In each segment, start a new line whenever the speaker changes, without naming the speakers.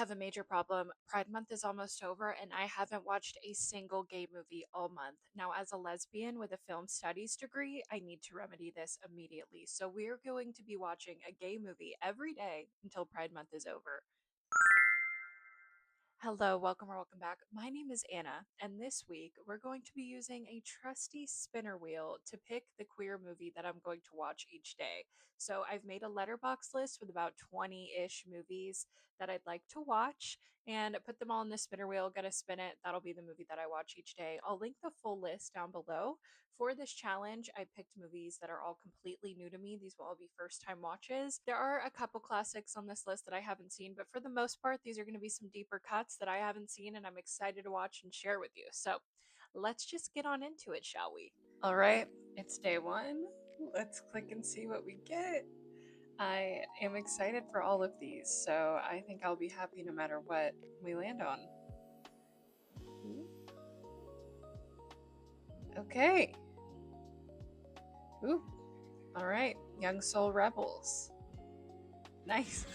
have a major problem. Pride Month is almost over, and I haven't watched a single gay movie all month. Now, as a lesbian with a film studies degree, I need to remedy this immediately. So, we're going to be watching a gay movie every day until Pride Month is over. Hello, welcome or welcome back. My name is Anna, and this week we're going to be using a trusty spinner wheel to pick the queer movie that I'm going to watch each day. So I've made a letterbox list with about 20-ish movies that I'd like to watch and put them all in the spinner wheel, gonna spin it. That'll be the movie that I watch each day. I'll link the full list down below. For this challenge, I picked movies that are all completely new to me. These will all be first time watches. There are a couple classics on this list that I haven't seen, but for the most part, these are going to be some deeper cuts that I haven't seen and I'm excited to watch and share with you. So let's just get on into it, shall we? All right, it's day one. Let's click and see what we get. I am excited for all of these, so I think I'll be happy no matter what we land on. Okay. Ooh. All right. Young Soul Rebels. Nice.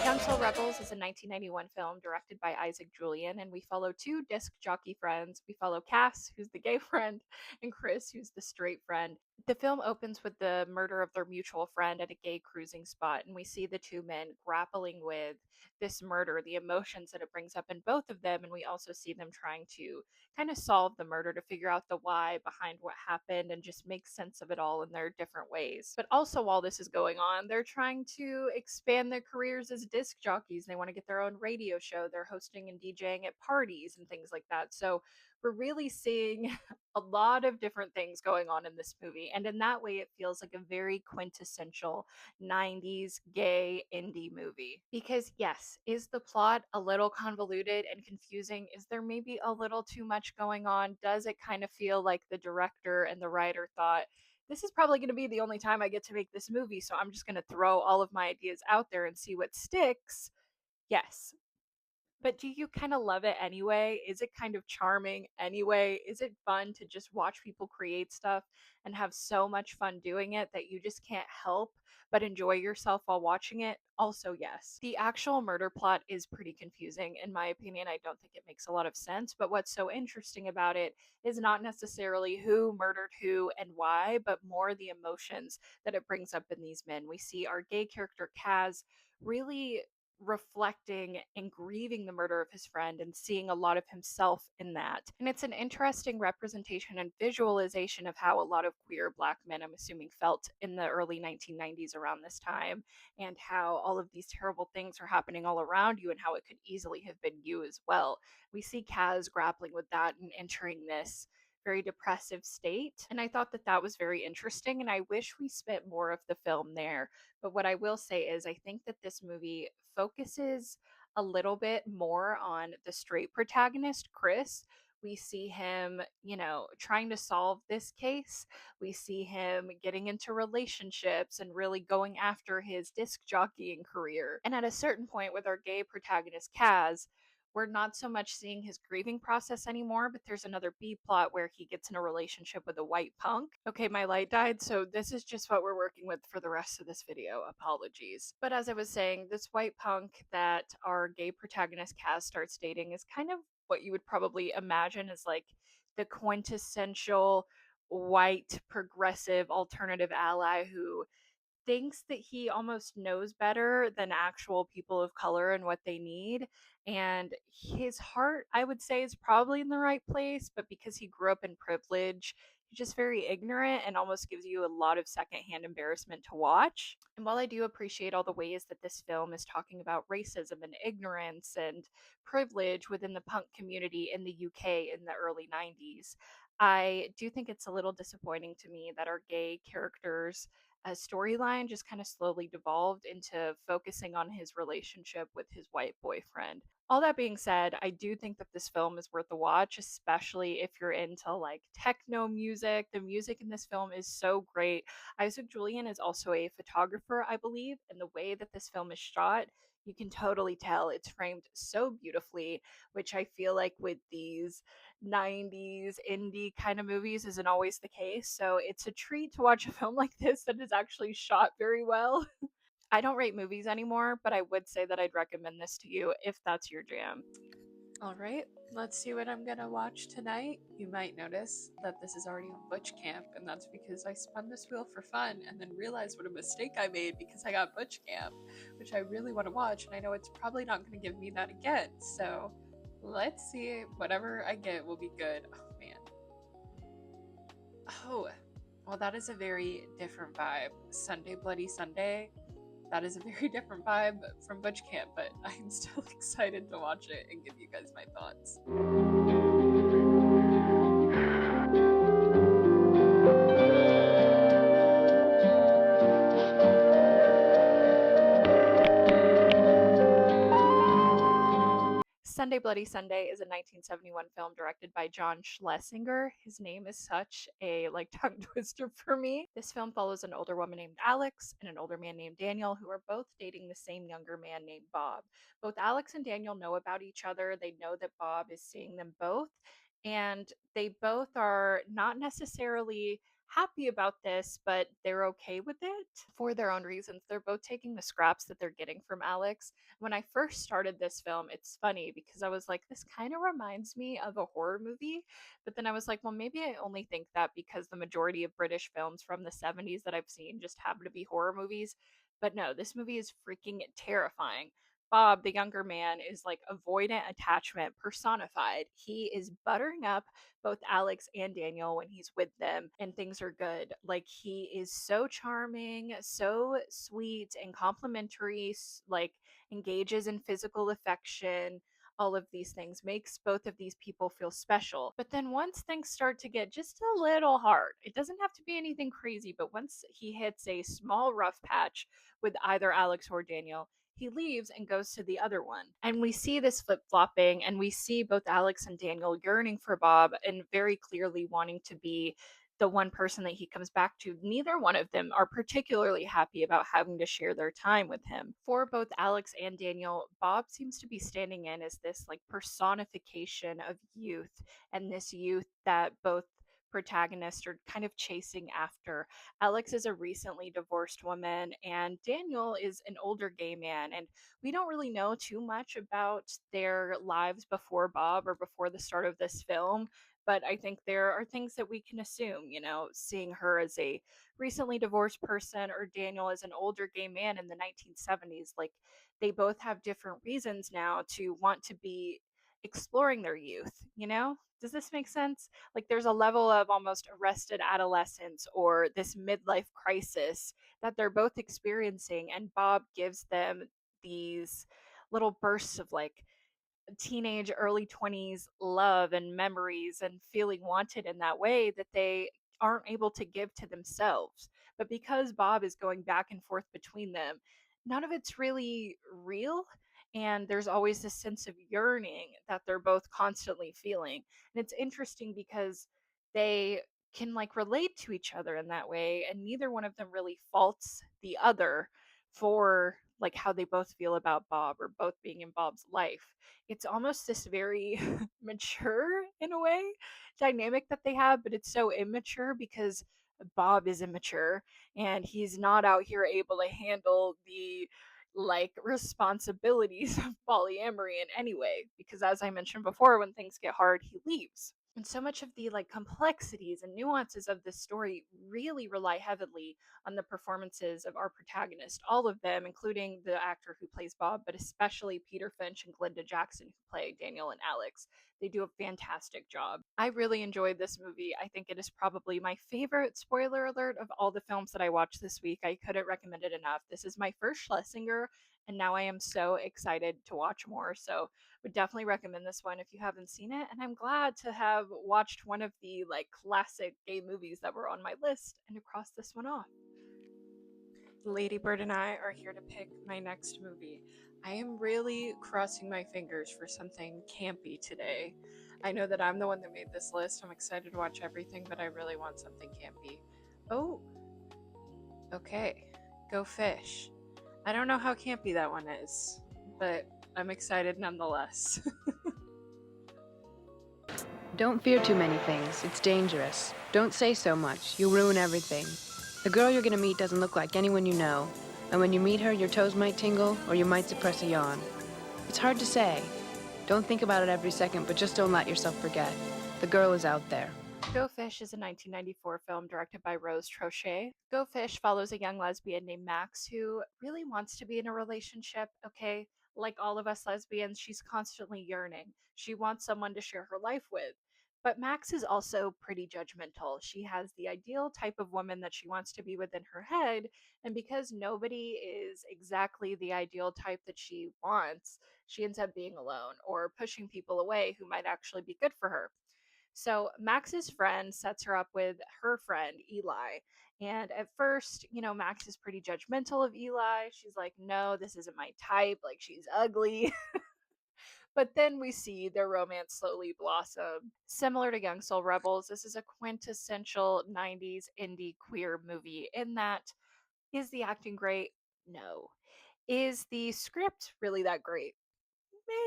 Young Soul Rebels is a 1991 film directed by Isaac Julian, and we follow two disc jockey friends. We follow Cass, who's the gay friend, and Chris, who's the straight friend. The film opens with the murder of their mutual friend at a gay cruising spot, and we see the two men grappling with this murder, the emotions that it brings up in both of them, and we also see them trying to kind of solve the murder to figure out the why behind what happened and just make sense of it all in their different ways. But also, while this is going on, they're trying to expand their careers as disc jockeys. They want to get their own radio show. They're hosting and DJing at parties and things like that. So we're really seeing a lot of different things going on in this movie. And in that way, it feels like a very quintessential 90s gay indie movie. Because, yes, is the plot a little convoluted and confusing? Is there maybe a little too much going on? Does it kind of feel like the director and the writer thought, this is probably going to be the only time I get to make this movie, so I'm just going to throw all of my ideas out there and see what sticks? Yes, but do you kind of love it anyway? Is it kind of charming anyway? Is it fun to just watch people create stuff and have so much fun doing it that you just can't help but enjoy yourself while watching it? Also, yes. The actual murder plot is pretty confusing. In my opinion, I don't think it makes a lot of sense. But what's so interesting about it is not necessarily who murdered who and why, but more the emotions that it brings up in these men. We see our gay character, Kaz, really reflecting and grieving the murder of his friend and seeing a lot of himself in that. And it's an interesting representation and visualization of how a lot of queer Black men, I'm assuming, felt in the early 1990s around this time, and how all of these terrible things are happening all around you and how it could easily have been you as well. We see Kaz grappling with that and entering this very depressive state. And I thought that that was very interesting. And I wish we spent more of the film there. But what I will say is, I think that this movie focuses a little bit more on the straight protagonist, Chris. We see him, trying to solve this case. We see him getting into relationships and really going after his disc jockeying career. And at a certain point, with our gay protagonist, Kaz, we're not so much seeing his grieving process anymore, but there's another B plot where he gets in a relationship with a white punk. Okay, my light died, so this is just what we're working with for the rest of this video. Apologies. But as I was saying, this white punk that our gay protagonist Kaz starts dating is kind of what you would probably imagine as like the quintessential white progressive alternative ally who thinks that he almost knows better than actual people of color and what they need. And his heart, I would say, is probably in the right place, but because he grew up in privilege, he's just very ignorant and almost gives you a lot of secondhand embarrassment to watch. And while I do appreciate all the ways that this film is talking about racism and ignorance and privilege within the punk community in the UK in the early 90s, I do think it's a little disappointing to me that our gay characters storyline just kind of slowly devolved into focusing on his relationship with his white boyfriend. All that being said, I do think that this film is worth a watch, especially if you're into like techno music. The music in this film is so great. Isaac Julian is also a photographer, I believe, and the way that this film is shot, You can totally tell it's framed so beautifully, which I feel like with these 90s indie kind of movies isn't always the case. So it's a treat to watch a film like this that is actually shot very well. I don't rate movies anymore, but I would say that I'd recommend this to you if that's your jam.
All right, let's see what I'm gonna watch tonight. You might notice that this is already Butch Camp, and that's because I spun this wheel for fun and then realized what a mistake I made because I got Butch Camp, which I really want to watch, and I know it's probably not gonna give me that again. So let's see. Whatever I get will be good. Oh man. Oh, well, that is a very different vibe. Sunday Bloody Sunday. That is a very different vibe from Butch Camp, but I'm still excited to watch it and give you guys my thoughts.
Sunday Bloody Sunday is a 1971 film directed by John Schlesinger. His name is such a like tongue twister for me. This film follows an older woman named Alex and an older man named Daniel who are both dating the same younger man named Bob. Both Alex and Daniel know about each other. They know that Bob is seeing them both, and they both are not necessarily happy about this, but they're okay with it for their own reasons. They're both taking the scraps that they're getting from Alex. When I first started this film, it's funny because I was like, this kind of reminds me of a horror movie. But then I was like, well, maybe I only think that because the majority of British films from the 70s that I've seen just happen to be horror movies. But no, this movie is freaking terrifying. Bob, the younger man, is like avoidant attachment personified. He is buttering up both Alex and Daniel when he's with them and things are good. Like he is so charming, so sweet and complimentary, like engages in physical affection. All of these things makes both of these people feel special. But then once things start to get just a little hard, it doesn't have to be anything crazy, but once he hits a small rough patch with either Alex or Daniel, he leaves and goes to the other one. And we see this flip flopping, and we see both Alex and Daniel yearning for Bob and very clearly wanting to be the one person that he comes back to. Neither one of them are particularly happy about having to share their time with him. For both Alex and Daniel, Bob seems to be standing in as this like personification of youth, and this youth that both protagonists are kind of chasing after. Alex is a recently divorced woman, and Daniel is an older gay man. And we don't really know too much about their lives before Bob or before the start of this film. But I think there are things that we can assume, seeing her as a recently divorced person or Daniel as an older gay man in the 1970s. Like they both have different reasons now to want to be exploring their youth. Does this make sense? Like there's a level of almost arrested adolescence or this midlife crisis that they're both experiencing, and Bob gives them these little bursts of like teenage early 20s love and memories and feeling wanted in that way that they aren't able to give to themselves. But because Bob is going back and forth between them, none of it's really real, and there's always this sense of yearning that they're both constantly feeling. And it's interesting because they can like relate to each other in that way, and neither one of them really faults the other for like how they both feel about Bob or both being in Bob's life. It's almost this very mature in a way dynamic that they have, but it's so immature because Bob is immature and he's not out here able to handle the like responsibilities of polyamory in any way, because as I mentioned before, when things get hard he leaves. And so much of the like complexities and nuances of this story really rely heavily on the performances of our protagonists, all of them, including the actor who plays Bob, but especially Peter Finch and Glenda Jackson, who play Daniel and Alex. They do a fantastic job. I really enjoyed this movie. I think it is probably my favorite, spoiler alert, of all the films that I watched this week. I couldn't recommend it enough. This is my first Schlesinger, and now I am so excited to watch more. So would definitely recommend this one if you haven't seen it. And I'm glad to have watched one of the like classic gay movies that were on my list and to cross this one off. Lady Bird and I are here to pick my next movie. I am really crossing my fingers for something campy today. I know that I'm the one that made this list. I'm excited to watch everything, but I really want something campy. Oh, okay. Go Fish. I don't know how campy that one is.
but I'm excited nonetheless.
Don't fear too many things. It's dangerous. Don't say so much. You'll ruin everything. The girl you're gonna meet doesn't look like anyone you know. And when you meet her, your toes might tingle, or you might suppress a yawn. It's hard to say. Don't think about it every second, but just don't let yourself forget. The girl is out there.
Go Fish is a 1994 film directed by Rose Trochet. Go Fish follows a young lesbian named Max who really wants to be in a relationship, okay? Like all of us lesbians, she's constantly yearning. She wants someone to share her life with. But Max is also pretty judgmental. She has the ideal type of woman that she wants to be within her head, and because nobody is exactly the ideal type that she wants, she ends up being alone or pushing people away who might actually be good for her. So Max's friend sets her up with her friend Eli. And at first, Max is pretty judgmental of Eli. She's like, no, this isn't my type. Like, she's ugly. But then we see their romance slowly blossom. Similar to Young Soul Rebels, this is a quintessential 90s indie queer movie in that is the acting great? No. Is the script really that great?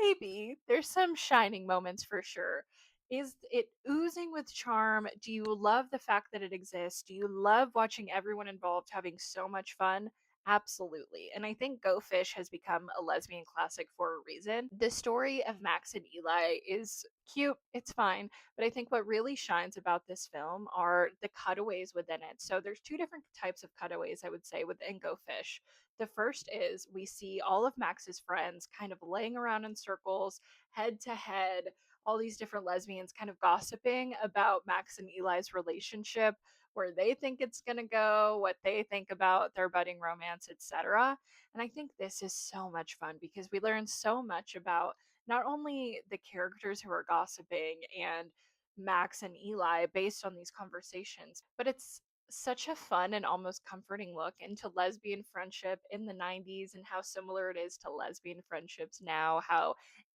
Maybe. There's some shining moments for sure. Is it oozing with charm? Do you love the fact that it exists? Do you love watching everyone involved having so much fun? Absolutely. And I think Go Fish has become a lesbian classic for a reason. The story of Max and Eli is cute, it's fine, but I think what really shines about this film are the cutaways within it. So there's two different types of cutaways I would say within Go Fish. The first is we see all of Max's friends kind of laying around in circles, head to head, all these different lesbians kind of gossiping about Max and Eli's relationship, where they think it's going to go, what they think about their budding romance, etc. And I think this is so much fun because we learn so much about not only the characters who are gossiping and Max and Eli based on these conversations, but it's such a fun and almost comforting look into lesbian friendship in the 90s and how similar it is to lesbian friendships now, how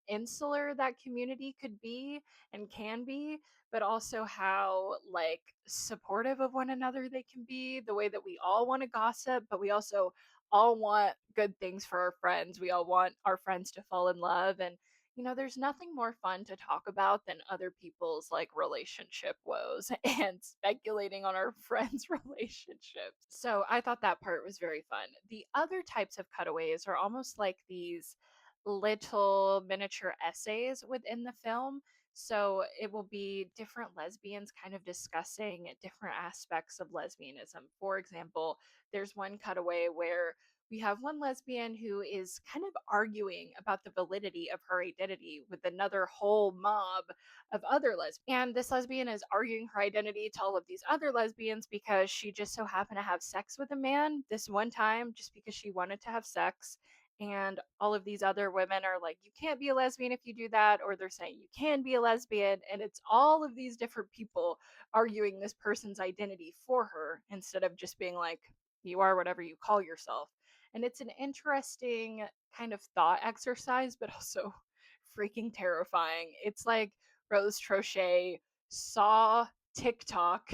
insular that community could be and can be, but also how like supportive of one another they can be, the way that we all want to gossip, but we also all want good things for our friends. We all want our friends to fall in love, and there's nothing more fun to talk about than other people's like relationship woes and speculating on our friends' relationships. So I thought that part was very fun. The other types of cutaways are almost like these little miniature essays within the film. So it will be different lesbians kind of discussing different aspects of lesbianism. For example, there's one cutaway where we have one lesbian who is kind of arguing about the validity of her identity with another whole mob of other lesbians. And this lesbian is arguing her identity to all of these other lesbians because she just so happened to have sex with a man this one time just because she wanted to have sex. And all of these other women are like, you can't be a lesbian if you do that. Or they're saying you can be a lesbian. And it's all of these different people arguing this person's identity for her instead of just being like, you are whatever you call yourself. And it's an interesting kind of thought exercise, but also freaking terrifying. It's like Rose Trochet saw TikTok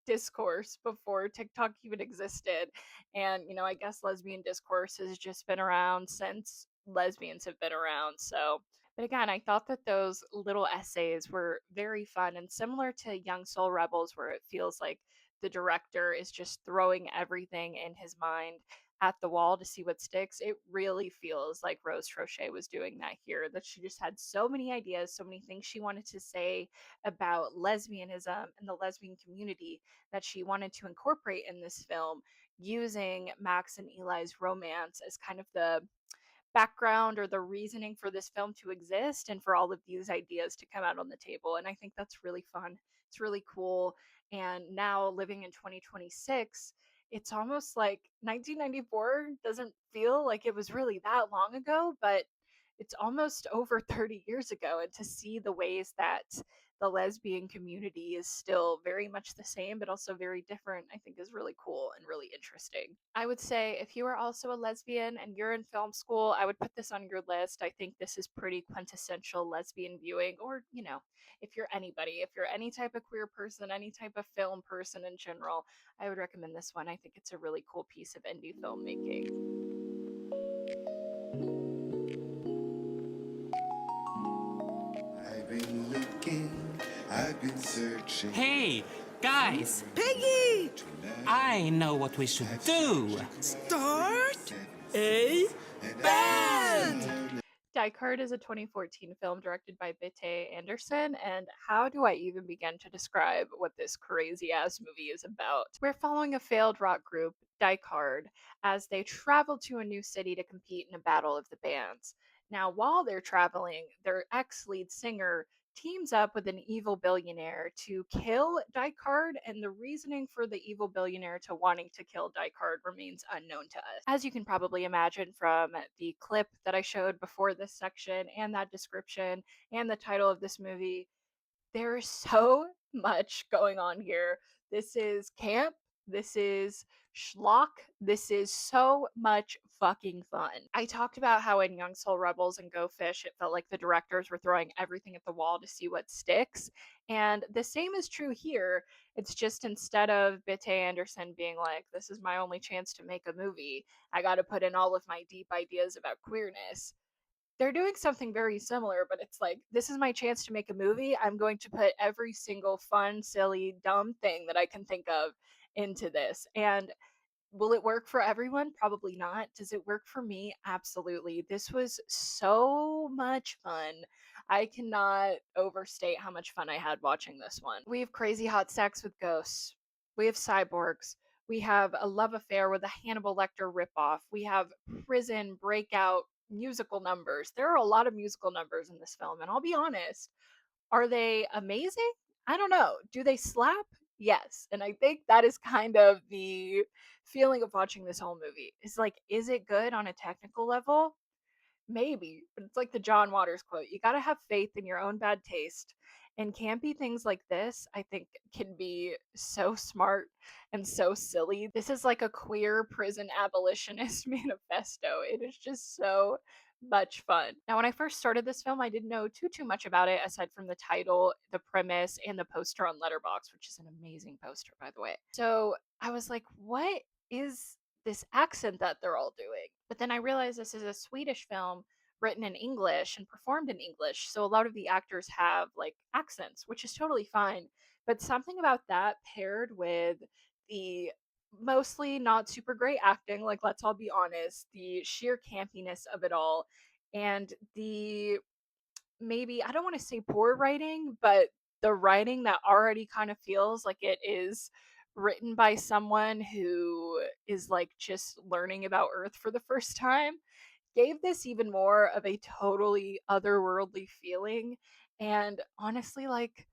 discourse before TikTok even existed. And, I guess lesbian discourse has just been around since lesbians have been around. So, but again, I thought that those little essays were very fun and similar to Young Soul Rebels, where it feels like the director is just throwing everything in his mind at the wall to see what sticks. It really feels like Rose Trochet was doing that here, that she just had so many ideas, so many things she wanted to say about lesbianism and the lesbian community that she wanted to incorporate in this film using Max and Eli's romance as kind of the background or the reasoning for this film to exist and for all of these ideas to come out on the table. And I think that's really fun. It's really cool. And now living in 2026, it's almost like 1994 doesn't feel like it was really that long ago, but it's almost over 30 years ago. And to see the ways that the lesbian community is still very much the same, but also very different, I think is really cool and really interesting. I would say if you are also a lesbian and you're in film school, I would put this on your list. I think this is pretty quintessential lesbian viewing, or, if you're anybody, if you're any type of queer person, any type of film person in general, I would recommend this one. I think it's a really cool piece of indie filmmaking.
been looking, I've been searching.
Hey, guys!
Peggy!
I know what we should do!
Start a band!
Dyke is a 2014 film directed by Bitte Anderson, and how do I even begin to describe what this crazy ass movie is about? We're following a failed rock group, Dyke as they travel to a new city to compete in a battle of the bands. Now, while they're traveling, their ex lead singer teams up with an evil billionaire to kill Dyke, and the reasoning for the evil billionaire to wanting to kill Dyke remains unknown to us. As you can probably imagine from the clip that I showed before this section and that description and the title of this movie, there is so much going on here. This is camp. This is schlock. This is so much fucking fun. I talked about how in Young Soul Rebels and Go Fish, it felt like the directors were throwing everything at the wall to see what sticks. And the same is true here. It's just instead of Bitte Anderson being like, this is my only chance to make a movie, I got to put in all of my deep ideas about queerness. They're doing something very similar, but it's like, this is my chance to make a movie. I'm going to put every single fun, silly, dumb thing that I can think of into this. And will it work for everyone? Probably not. Does it work for me? Absolutely. This was so much fun. I cannot overstate how much fun I had watching this one. We have crazy hot sex with ghosts. We have cyborgs. We have a love affair with a Hannibal Lecter ripoff. We have prison breakout musical numbers. There are a lot of musical numbers in this film, and I'll be honest, are they amazing? I don't know. Do they slap? Yes. And I think that is kind of the feeling of watching this whole movie. It's like, is it good on a technical level? Maybe, but it's like the John Waters quote, you got to have faith in your own bad taste. And campy things like this, I think, can be so smart and so silly. This is like a queer prison abolitionist manifesto. It is just so much fun. Now, when I first started this film, I didn't know too much about it aside from the title, the premise, and the poster on Letterboxd, which is an amazing poster, by the way. So I was like, what is this accent that they're all doing? But then I realized this is a Swedish film written in English and performed in English. So a lot of the actors have like accents, which is totally fine. But something about that paired with the mostly not super great acting, like let's all be honest, the sheer campiness of it all, and the maybe, I don't want to say poor writing, but the writing that already kind of feels like it is written by someone who is like just learning about Earth for the first time gave this even more of a totally otherworldly feeling. And honestly, like,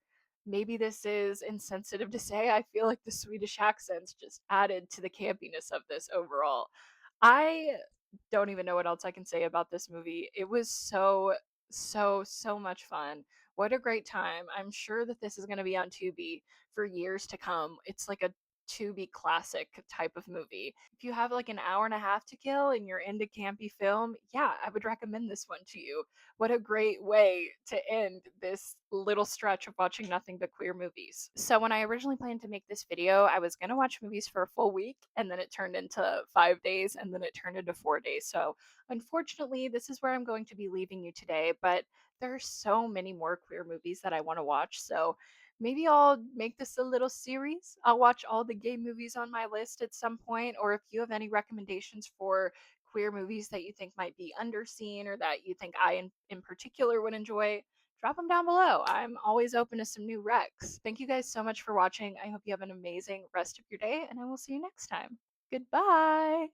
maybe this is insensitive to say, I feel like the Swedish accents just added to the campiness of this overall. I don't even know what else I can say about this movie. It was so much fun. What a great time. I'm sure that this is going to be on Tubi for years to come. It's like a Tubi classic type of movie. If you have like an hour and a half to kill and you're into campy film, yeah, I would recommend this one to you. What a great way to end this little stretch of watching nothing but queer movies. So when I originally planned to make this video, I was going to watch movies for a full week, and then it turned into 5 days, and then it turned into 4 days. So unfortunately, this is where I'm going to be leaving you today, but there are so many more queer movies that I want to watch. So maybe I'll make this a little series. I'll watch all the gay movies on my list at some point, or if you have any recommendations for queer movies that you think might be underseen or that you think I in particular would enjoy, drop them down below. I'm always open to some new recs. Thank you guys so much for watching. I hope you have an amazing rest of your day, and I will see you next time. Goodbye.